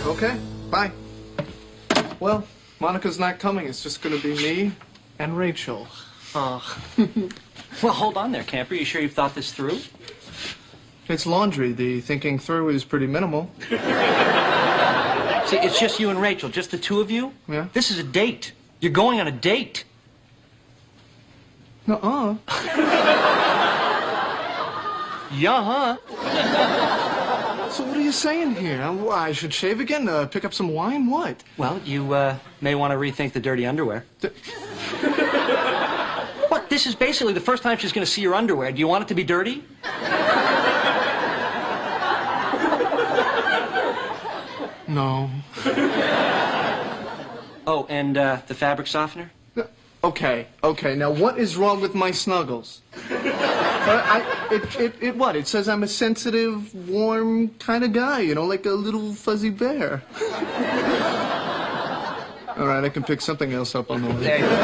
Okay, bye. Well, Monica's not coming. It's just gonna be me and Rachel. Oh. Well, hold on there, camper. You sure you've thought this through? It's laundry. The thinking through is pretty minimal. See, it's just you and Rachel, just the two of you? Yeah. This is a date. You're going on a date. Nuh-uh. Yeah, huh? So what are you saying here? I should shave again? Pick up some wine? What? Well, you may want to rethink the dirty underwear. What? This is basically the first time she's going to see your underwear. Do you want it to be dirty? No. Oh, and the fabric softener? Okay. Now what is wrong with my snuggles? What? It says I'm a sensitive, warm kind of guy, you know, like a little fuzzy bear. All right, I can pick something else up on the way. There you go.